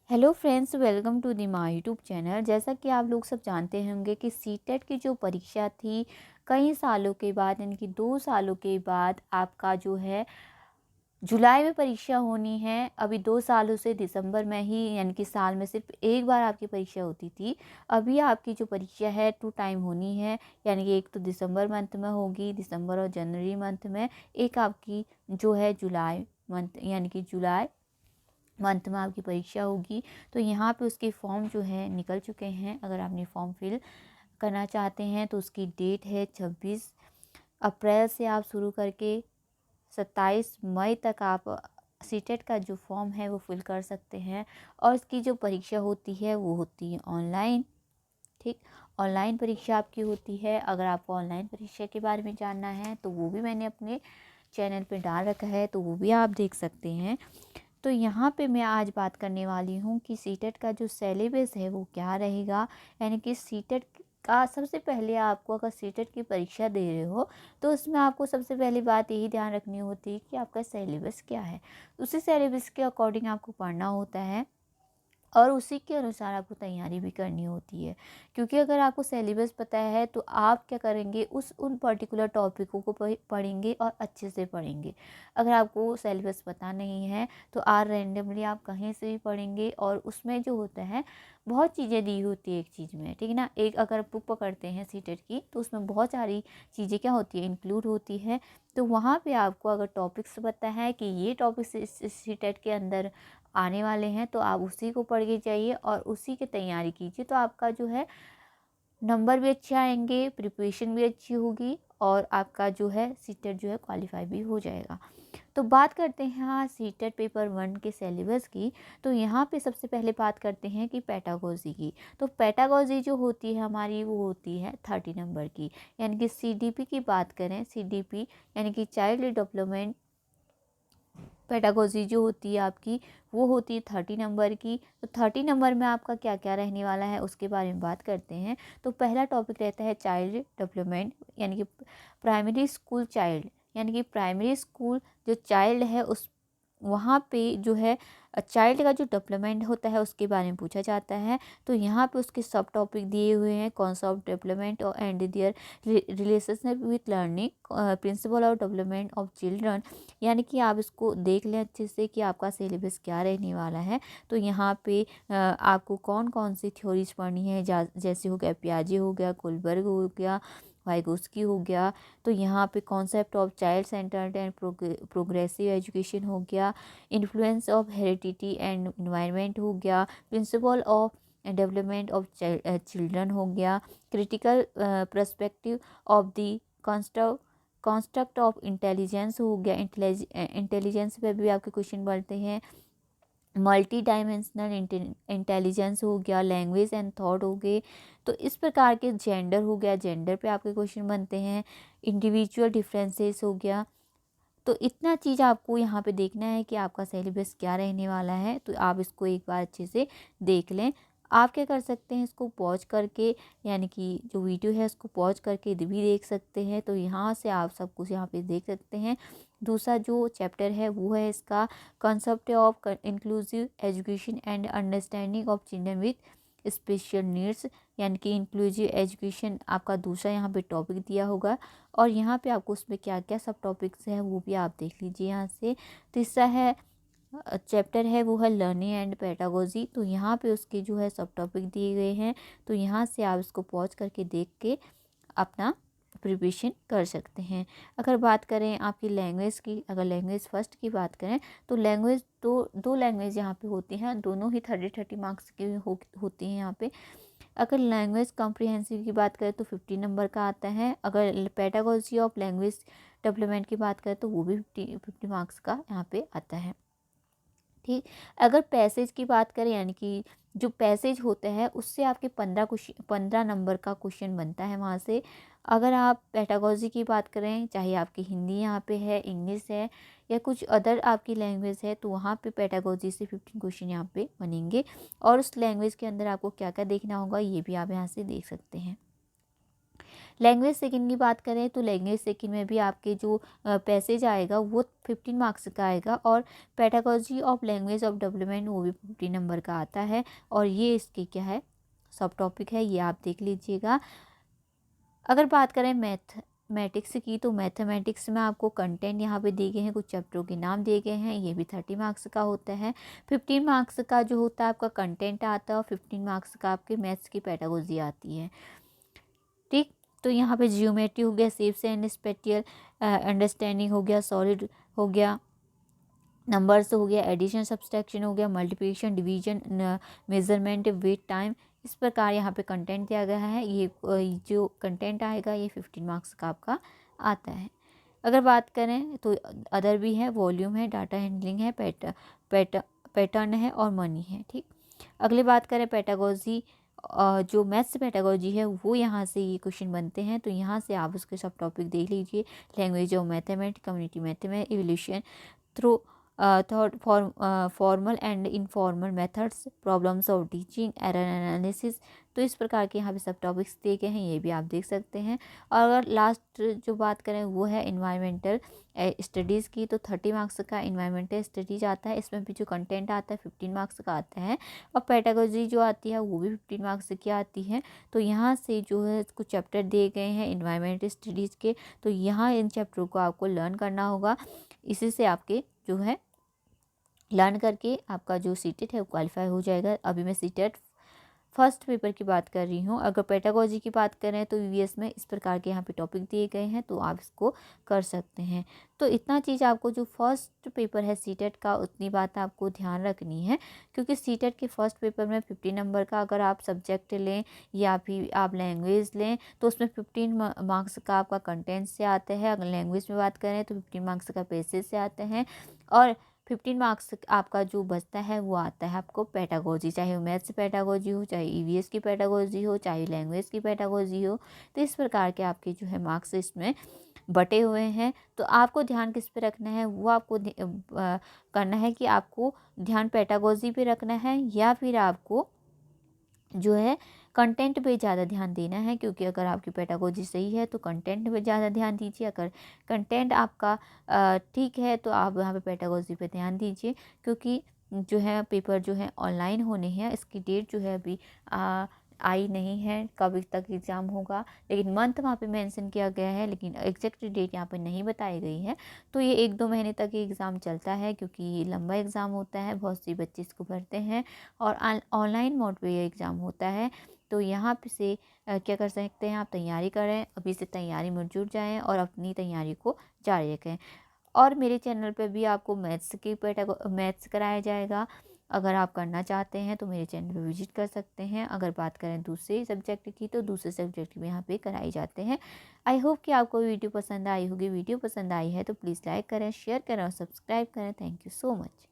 Hello friends, welcome to the my YouTube channel. जैसा कि आप लोग सब जानते होंगे कि सीटेट की जो परीक्षा थी कई सालों के बाद यानी कि 2 सालों के बाद आपका जो है जुलाई में परीक्षा होनी है। अभी 2 सालों से दिसंबर में ही यानी कि साल में सिर्फ एक बार आपकी परीक्षा होती थी। अभी आपकी जो परीक्षा है 2 टाइम होनी है, यानी कि एक तो दिसंबर मंथ में होगी, दिसंबर और जनवरी मंथ में। एक आपकी जो है जुलाई मंथ यानी कि जुलाई मंथ में आपकी परीक्षा होगी। तो यहाँ पे उसके फॉर्म जो है निकल चुके हैं। अगर आपने फॉर्म फिल करना चाहते हैं तो उसकी डेट है 26 अप्रैल से आप शुरू करके 27 मई तक आप सीटेट का जो फॉर्म है वो फिल कर सकते हैं। और इसकी जो परीक्षा होती है वो होती है ऑनलाइन। ठीक, ऑनलाइन परीक्षा आपकी होती है। अगर आपको ऑनलाइन परीक्षा के बारे में जानना है तो वो भी मैंने अपने चैनल पे डाल रखा है, तो वो भी आप देख सकते हैं। तो यहाँ पे मैं आज बात करने वाली हूँ कि सीटेट का जो सिलेबस है वो क्या रहेगा। यानी कि सीटेट का सबसे पहले आपको अगर सीटेट की परीक्षा दे रहे हो तो उसमें आपको सबसे पहली बात यही ध्यान रखनी होती है कि आपका सिलेबस क्या है। उसी सिलेबस के अकॉर्डिंग आपको पढ़ना होता है और उसी के अनुसार आपको तैयारी भी करनी होती है। क्योंकि अगर आपको सिलेबस पता है तो आप क्या करेंगे, उन पर्टिकुलर टॉपिकों को पढ़ेंगे और अच्छे से पढ़ेंगे। अगर आपको सिलेबस पता नहीं है तो रैंडमली आप कहीं से भी पढ़ेंगे और उसमें जो होता है बहुत चीज़ें दी होती है एक चीज़ में, ठीक है ना। एक अगर बुक पकड़ते हैं सीटेट की तो उसमें बहुत सारी चीज़ें क्या होती है, इंक्लूड होती है। तो वहाँ पे आपको अगर टॉपिक्स पता है कि ये टॉपिक्स इस सीटेट के अंदर आने वाले हैं तो आप उसी को पढ़ के जाइए और उसी की तैयारी कीजिए। तो आपका जो है नंबर भी अच्छे आएंगे, प्रिपरेशन भी अच्छी होगी और आपका जो है सीटेट जो है क्वालिफाई भी हो जाएगा। तो बात करते हैं हाँ सीटेट पेपर 1 के सिलेबस की। तो यहाँ पे सबसे पहले बात करते हैं कि पेडागोजी की। तो पेडागोजी जो होती है हमारी वो होती है 30 नंबर की। यानी कि सीडीपी की बात करें, सीडीपी यानी कि चाइल्ड डेवलपमेंट पेडागोजी जो होती है आपकी वो होती है 30 नंबर की। तो 30 नंबर में आपका क्या क्या रहने वाला है उसके बारे में बात करते हैं। तो पहला टॉपिक रहता है चाइल्ड डेवलपमेंट यानी कि प्राइमरी स्कूल चाइल्ड, यानी कि प्राइमरी स्कूल जो चाइल्ड है उस वहाँ पे जो है चाइल्ड का जो डेवलपमेंट होता है उसके बारे में पूछा जाता है। तो यहाँ पे उसके सब टॉपिक दिए हुए हैं, कॉन्सेप्ट ऑफ डेवलपमेंट और and their relationship with learning, principle of development of children. यानी कि आप इसको देख लें अच्छे से कि आपका सिलेबस क्या रहने वाला है। तो यहाँ पे आपको कौन कौन सी थ्योरीज पढ़नी है, जैसे हो गया पियाजे हो गया, कोलबर्ग हो गया, वाइगोस्की हो गया। तो यहाँ पे concept of child centred and progressive education हो गया, influence of heredity and environment हो गया, principle of development of children हो गया, critical perspective of the construct of intelligence हो गया। इंटेलिजेंस पे भी आपके क्वेश्चन बनते हैं। मल्टी डायमेंशनल इंटेलिजेंस हो गया, लैंग्वेज एंड थॉट हो गए। तो इस प्रकार के जेंडर हो गया, जेंडर पे आपके क्वेश्चन बनते हैं। इंडिविजुअल डिफरेंसेस हो गया। तो इतना चीज़ आपको यहाँ पे देखना है कि आपका सिलेबस क्या रहने वाला है। तो आप इसको एक बार अच्छे से देख लें। आप क्या कर सकते हैं, इसको पॉज करके यानी कि जो वीडियो है उसको पॉज करके भी देख सकते हैं। तो यहाँ से आप सब कुछ यहाँ पे देख सकते हैं। दूसरा जो चैप्टर है वो है इसका concept of inclusive education and understanding of children with special needs, यानी कि इंक्लूसिव एजुकेशन आपका दूसरा यहाँ पे टॉपिक दिया होगा। और यहाँ पे आपको उसमें क्या क्या सब टॉपिक्स हैं वो भी आप देख लीजिए यहाँ से। तीसरा है चैप्टर है वो है लर्निंग एंड पेडागोजी। तो यहाँ पे उसके जो है सब टॉपिक दिए गए हैं। तो यहाँ से आप इसको पॉज करके देख के अपना प्रिपरेशन कर सकते हैं। अगर बात करें आपकी लैंग्वेज की, अगर लैंग्वेज फर्स्ट की बात करें तो लैंग्वेज दो लैंग्वेज यहाँ पे होती हैं, दोनों ही 30-30 मार्क्स की होती हैं यहाँ पे। अगर लैंग्वेज कॉम्प्रिहेंसिव की बात करें तो 50 नंबर का आता है। अगर पेडागोजी ऑफ लैंग्वेज डेवलपमेंट की बात करें तो वो भी 50 मार्क्स का यहाँ पे आता है। ठीक, अगर पैसेज की बात करें यानी कि जो पैसेज होते हैं उससे आपके 15 नंबर का क्वेश्चन बनता है वहाँ से। अगर आप पेडागोजी की बात करें, चाहे आपकी हिंदी यहाँ पे है, इंग्लिश है या कुछ अदर आपकी लैंग्वेज है, तो वहाँ पे पेडागोजी से 15 क्वेश्चन यहाँ पे बनेंगे। और उस लैंग्वेज के अंदर आपको क्या क्या देखना होगा ये भी आप यहाँ से देख सकते हैं। लैंग्वेज सेकंड की बात करें तो लैंग्वेज सेकंड में भी आपके जो पैसेज आएगा वो 15 मार्क्स का आएगा, और pedagogy of language of development वो भी 15 नंबर का आता है, और ये इसके क्या है सब टॉपिक है, ये आप देख लीजिएगा। अगर बात करें मैथमेटिक्स की तो मैथमेटिक्स में आपको कंटेंट यहाँ पे दिए गए हैं, कुछ चैप्टरों के नाम दिए गए हैं, ये भी 30 मार्क्स का होता है। 15 मार्क्स का जो होता है आपका कंटेंट आता है, और 15 मार्क्स का आपके मैथ्स की पेडागोजी आती है। ठीक, तो यहाँ पे जियोमेट्री हो गया, शेप्स एंड स्पेटियल अंडरस्टैंडिंग हो गया, सॉलिड हो गया, नंबर्स हो गया, एडिशन सब्सट्रैक्शन हो गया, multiplication division, measurement, weight, time, इस प्रकार यहाँ पे कंटेंट दिया गया है। ये जो कंटेंट आएगा ये 15 मार्क्स का आपका आता है। अगर बात करें तो अदर भी है, वॉल्यूम है, डाटा हैंडलिंग है, पैटर्न है और मनी है। ठीक, अगली बात करें पेडागोजी, जो मैथ्स पेडागोजी है वो यहाँ से ये क्वेश्चन बनते हैं, तो यहाँ से आप उसके सब टॉपिक देख लीजिए। Language of mathematics, community mathematics, evolution through third formal and informal methods, problems of teaching, error analysis, तो इस प्रकार के यहाँ पे सब टॉपिक्स दिए गए हैं, ये भी आप देख सकते हैं। और अगर लास्ट जो बात करें वो है इन्वायरमेंटल स्टडीज़ की, तो 30 मार्क्स का इन्वायरमेंटल स्टडीज आता है, इसमें भी जो कंटेंट आता है 15 मार्क्स का आता है, और पेडागोजी जो आती है वो भी 15 मार्क्स की आती है। तो यहाँ से जो है कुछ चैप्टर दिए गए हैं इन्वायरमेंटल स्टडीज़ के, तो यहाँ इन चैप्टरों को आपको लर्न करना होगा, इसी से आपके जो है लर्न करके आपका जो सीटेट है वो क्वालिफाई हो जाएगा। अभी मैं सीटेट फर्स्ट पेपर की बात कर रही हूँ। अगर पेडागोजी की बात करें तो वीवीएस में इस प्रकार के यहाँ पे टॉपिक दिए गए हैं, तो आप इसको कर सकते हैं। तो इतना चीज़ आपको जो फर्स्ट पेपर है सीटेट का, उतनी बात आपको ध्यान रखनी है, क्योंकि सीटेट के फर्स्ट पेपर में 50 नंबर का अगर आप सब्जेक्ट लें या फिर आप लैंग्वेज लें तो उसमें 15 मार्क्स का आपका कंटेंट से आता है। अगर लैंग्वेज में बात करें तो 15 मार्क्स का पैसेज से आते हैं, और 15 मार्क्स आपका जो बचता है वो आता है आपको पेडागोजी, चाहे वो मैथ्स पेडागोजी हो, चाहे ईवीएस की पेडागोजी हो, चाहे लैंग्वेज की पेडागोजी हो, तो इस प्रकार के आपके जो है मार्क्स इसमें बटे हुए हैं। तो आपको ध्यान किस पे रखना है, वो आपको करना है कि आपको ध्यान पेडागोजी पे रखना है या फिर आपको जो है कंटेंट पे ज़्यादा ध्यान देना है। क्योंकि अगर आपकी पेडागोजी सही है तो कंटेंट पे ज़्यादा ध्यान दीजिए, अगर कंटेंट आपका ठीक है तो आप यहाँ पे पेडागोजी पे ध्यान दीजिए। क्योंकि जो है पेपर जो है ऑनलाइन होने हैं, इसकी डेट जो है अभी आई नहीं है कब तक एग्ज़ाम होगा, लेकिन मंथ वहाँ पे मेंशन किया गया है, लेकिन एग्जैक्ट डेट यहाँ पे नहीं बताई गई है। तो ये 1-2 महीने तक ये एग्ज़ाम चलता है, क्योंकि ये लंबा एग्ज़ाम होता है, बहुत सी बच्चे इसको भरते हैं, और ऑनलाइन मोड पे ये एग्ज़ाम होता है। तो यहाँ पे से क्या कर सकते हैं, आप तैयारी करें, अभी से तैयारी में जुट जाएँ और अपनी तैयारी को जारी रखें। और मेरे चैनल पे भी आपको मैथ्स कराया जाएगा, अगर आप करना चाहते हैं तो मेरे चैनल पे विजिट कर सकते हैं। अगर बात करें दूसरे सब्जेक्ट की तो दूसरे सब्जेक्ट भी यहाँ पे कराए जाते हैं। आई होप कि आपको वीडियो पसंद आई होगी। वीडियो पसंद आई है तो प्लीज़ लाइक करें, शेयर करें और सब्सक्राइब करें। Thank you so much.